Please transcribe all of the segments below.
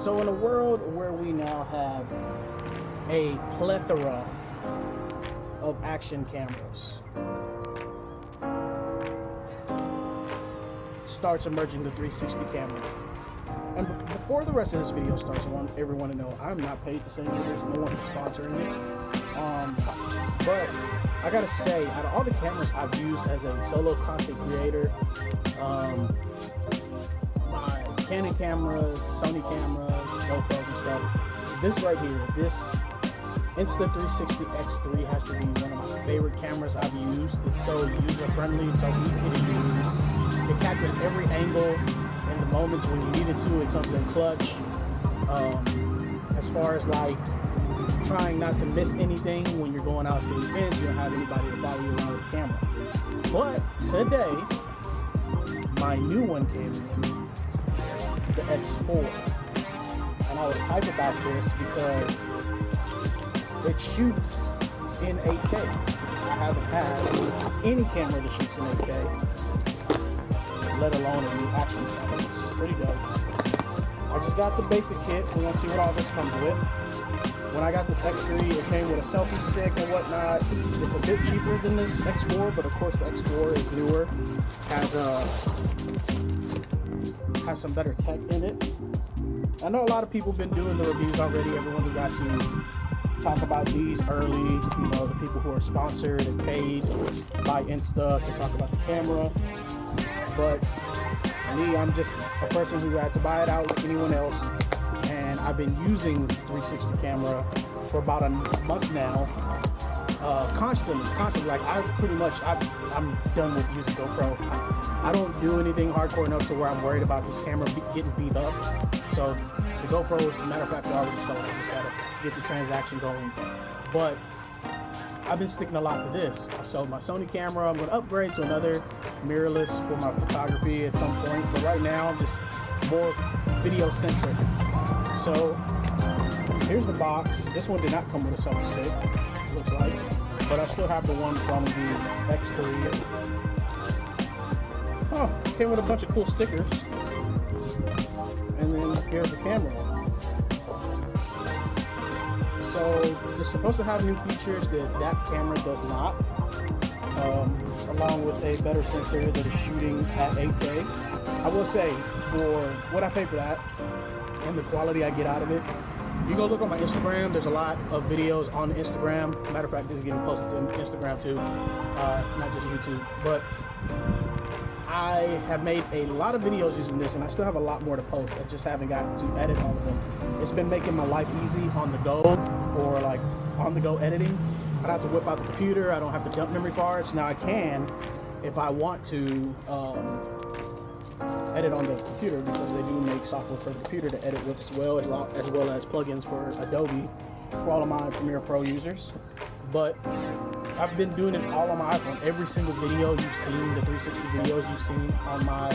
So in a world where we now have a plethora of action cameras, starts emerging the 360 camera. And before the rest of this video starts, I want everyone to know I'm not paid to say this. No one is sponsoring this. But I gotta say, out of all the cameras I've used as a solo content creator, my Canon cameras, Sony cameras, GoPros and stuff, this right here, this Insta360 X4 has to be one of my favorite cameras I've used. It's so user-friendly, so easy to use. It captures every angle in the moments when you need it to. It comes in clutch. As far as like trying not to miss anything when you're going out to events, you don't have anybody to follow you around with the camera. But today, my new one came in, the X4. And I was hyped about this because it shoots in 8K. I haven't had any camera that shoots in 8K, let alone a new action camera. It's pretty dope. I just got the basic kit. We're gonna see what all this comes with. When I got this X3, it came with a selfie stick and whatnot. It's a bit cheaper than this X4, but of course the X4 is newer, has some better tech in it. I know a lot of people have been doing the reviews already. Everyone who got to talk about these early, you know, the people who are sponsored and paid by Insta to talk about the camera. But me, I'm just a person who had to buy it out like anyone else, and I've been using the 360 camera for about a month now, constantly. Like I'm done with using GoPro. I don't do anything hardcore enough to where I'm worried about this camera getting beat up. So the GoPro, as a matter of fact, I already sold. I just gotta get the transaction going. But I've been sticking a lot to this. I sold my Sony camera. I'm going to upgrade to another mirrorless for my photography at some point. But right now, I'm just more video centric. So here's the box. This one did not come with a selfie stick, it looks like. But I still have the one from the X3. Oh, came with a bunch of cool stickers. And then here's the camera. So it's supposed to have new features that camera does not, along with a better sensor that is shooting at 8K. I will say, for what I pay for that and the quality I get out of it, you go look on my Instagram, there's a lot of videos on Instagram. Matter of fact, this is getting posted to Instagram too, not just YouTube. But I have made a lot of videos using this, and I still have a lot more to post. I just haven't gotten to edit all of them. It's been making my life easy on the go for like on-the-go editing. I don't have to whip out the computer. I don't have to dump memory cards. Now I can, if I want to, edit on the computer, because they do make software for the computer to edit with as well as plugins for Adobe for all of my Premiere Pro users. But I've been doing it all on my iPhone. Every single video you've seen, the 360 videos you've seen on my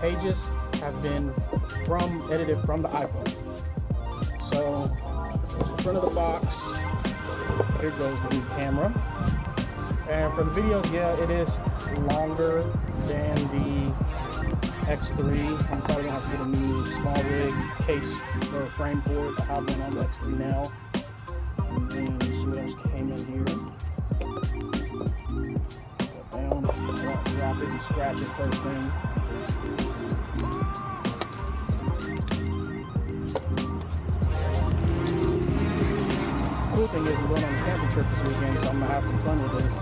pages have been edited from the iPhone. So here's the front of the box. Here goes the new camera. And for the videos, yeah, it is longer than the X3. I'm probably gonna have to get a new small rig case or frame for it. I have one on the X3 now. And then see what else came in here. Go down, drop it and scratch it first thing. Cool thing is we're going on a camping trip this weekend, so I'm gonna have some fun with this.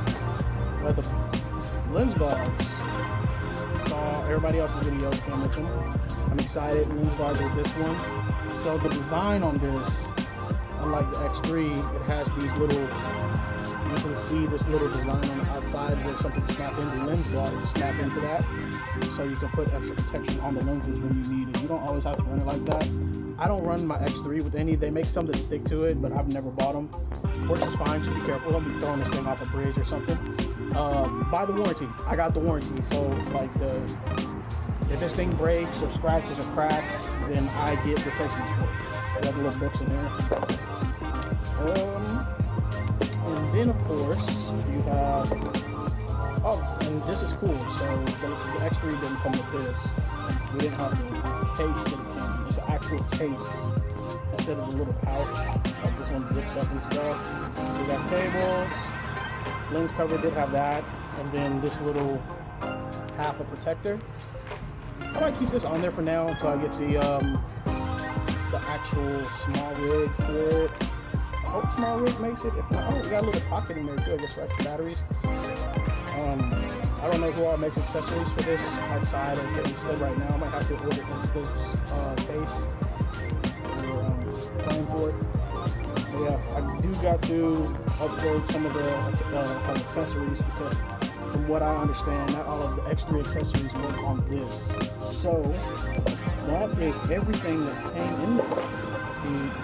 But the lens guards, saw everybody else's videos came with them. I'm excited. Lens guards with this one. So the design on this, unlike the X3, it has these little, you can see this little design on the outside where something can snap into the lens guard and snap into that. So you can put extra protection on the lenses when you need it. You don't always have to run it like that. I don't run my X3 with any. They make some that stick to it, but I've never bought them. Works is fine, just be careful. Don't be throwing this thing off a bridge or something. Buy the warranty. I got the warranty, so like if this thing breaks or scratches or cracks, then I get replacements for it. I got the little books in there. And then of course you have, oh, and this is cool. So the X3 didn't come with this. We didn't have the case that it came in. It's an actual case instead of the little pouch. Like this one zips up and stuff. So we got cables. Lens cover did have that, and then this little half a protector. I might keep this on there for now until I get the actual small rig for it. I hope small rig makes it. If not, oh, we got a little pocket in there too, I guess, for extra batteries. I don't know who all makes accessories for this outside of the Insta right now. I might have to order Insta's case or frame for it. But yeah, I do got to upgrade some of the accessories because from what I understand, not all of the X3 accessories work on this. So that is everything that came in there.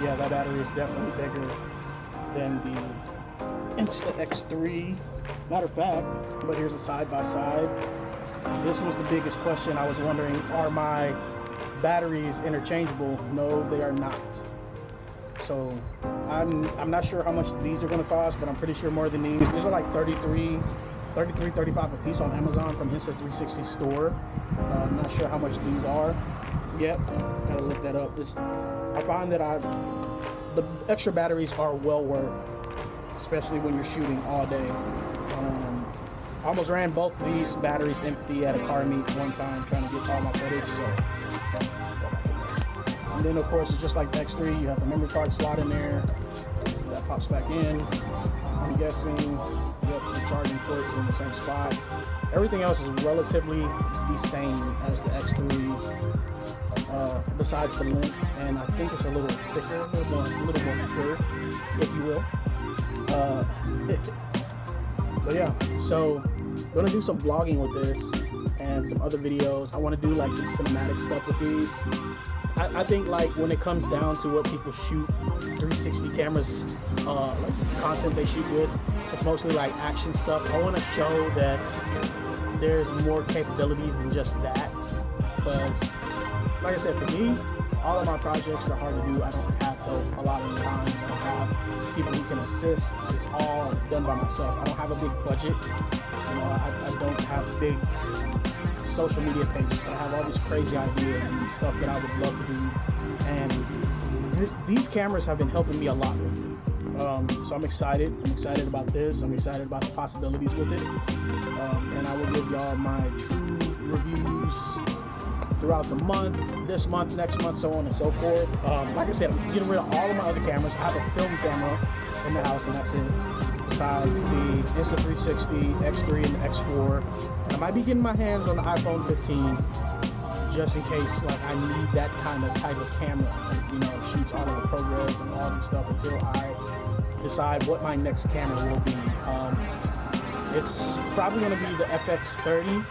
Yeah, that battery is definitely bigger than the Insta X3. Matter of fact, but here's a side-by-side. This was the biggest question. I was wondering, are my batteries interchangeable? No, they are not. So I'm not sure how much these are going to cost, but I'm pretty sure more than these. These are like $35 a piece on Amazon from Insta360 store. I'm not sure how much these are yet. Gotta look that up. I find that the extra batteries are well worth, especially when you're shooting all day. I almost ran both of these batteries empty at a car meet one time trying to get all my footage. So, and then of course it's just like the X3. You have the memory card slot in there that pops back in. I'm guessing, yep, the charging port is in the same spot. Everything else is relatively the same as the X3, besides the length, and I think it's a little thicker, a little more curved, if you will. But yeah, so I'm gonna do some vlogging with this and some other videos. I want to do like some cinematic stuff with these. I think like when it comes down to what people shoot 360 cameras, like the content they shoot with, it's mostly like action stuff. I want to show that there's more capabilities than just that, because like I said, for me, all of my projects are hard to do. I don't have a lot of the times. I don't have people who can assist. It's all done by myself. I don't have a big budget. You know, I don't have a big social media pages, but I have all these crazy ideas and stuff that I would love to do. And these cameras have been helping me a lot with it. So I'm excited. I'm excited about this. I'm excited about the possibilities with it. And I will give y'all my true reviews throughout the month, this month, next month, so on and so forth. Like I said, I'm getting rid of all of my other cameras. I have a film camera in the house, and that's it. Besides the Insta360 X3 and the X4, and I might be getting my hands on the iPhone 15 just in case, like, I need that kind of type of camera, you know, shoots all of the progress and all this stuff until I decide what my next camera will be. It's probably going to be the FX30,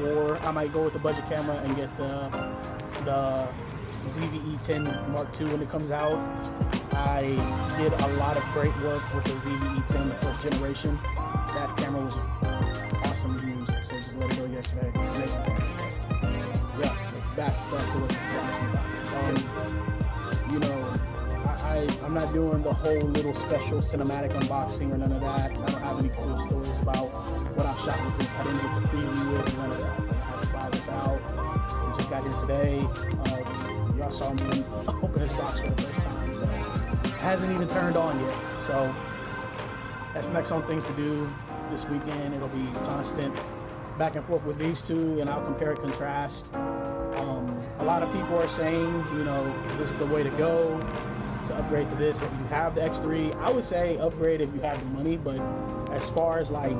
or I might go with the budget camera and get the ZVE10 Mark II when it comes out. I did a lot of great work with the ZVE10, the first generation. That camera was awesome to use. I said just let it go yesterday. Yeah, back to what this is actually about. You know, I'm not doing the whole little special cinematic unboxing or none of that. I don't have any cool stories about what I've shot with this. I didn't get to preview it, none of that. I had to buy this out. We just got here today. Y'all saw me open this box for the first time, so it hasn't even turned on yet. So that's next on things to do this weekend. It'll be constant back and forth with these two, and I'll compare and contrast. A lot of people are saying, you know, this is the way to go to upgrade to this. If you have the X3, I would say upgrade if you have the money, but as far as like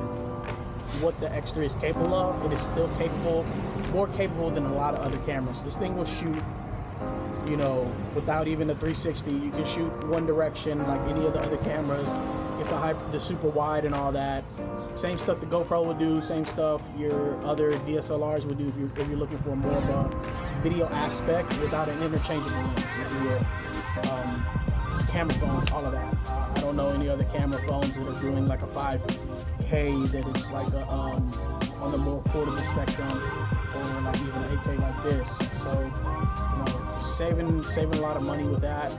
what the X3 is capable of, it is still capable, more capable than a lot of other cameras. This thing will shoot, you know, without even a 360. You can shoot one direction like any of the other cameras. Get the super wide and all that. Same stuff the GoPro would do, same stuff your other DSLRs would do if you're looking for more of a video aspect without an interchangeable lens, if you will. Camera phones, all of that. I don't know any other camera phones that are doing like a 5K that is like a, on the more affordable spectrum, or like even an 8K like this. So, you know, saving a lot of money with that.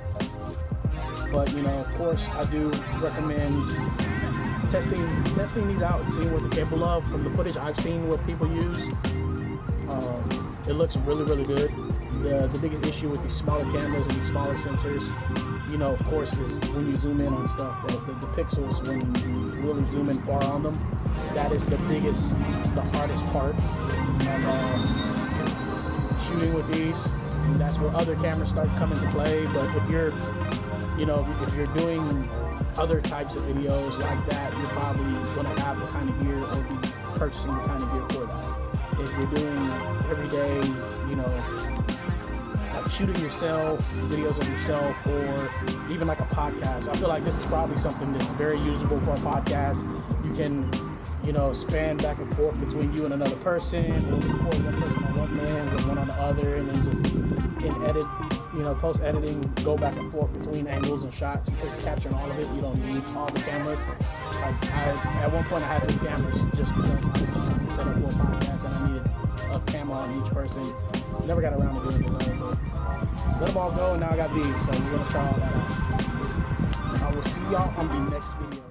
But, you know, of course, I do recommend testing these out and seeing what they're capable of. From the footage I've seen what people use, it looks really, really good. the biggest issue with these smaller cameras and these smaller sensors, you know, of course, is when you zoom in on stuff, the pixels, when you really zoom in far on them, that is the hardest part of shooting with these. And that's where other cameras start coming to play. But if you're, you know, if you're doing other types of videos like that, you're probably going to have the kind of gear or be purchasing the kind of gear for that. If you're doing everyday, you know, like shooting yourself, videos of yourself, or even like a podcast, I feel like this is probably something that's very usable for a podcast. You can, you know, span back and forth between you and another person, or record one person on one lens and one on the other, and then just in edit, you know, post editing, go back and forth between angles and shots, because it's capturing all of it. You don't need all the cameras. Like at one point I had 3 cameras just because I was trying to set up for a podcast and I needed a camera on each person. Never got around to doing it though, but let them all go, and now I got these, so we're gonna try all that out. I will see y'all on the next video.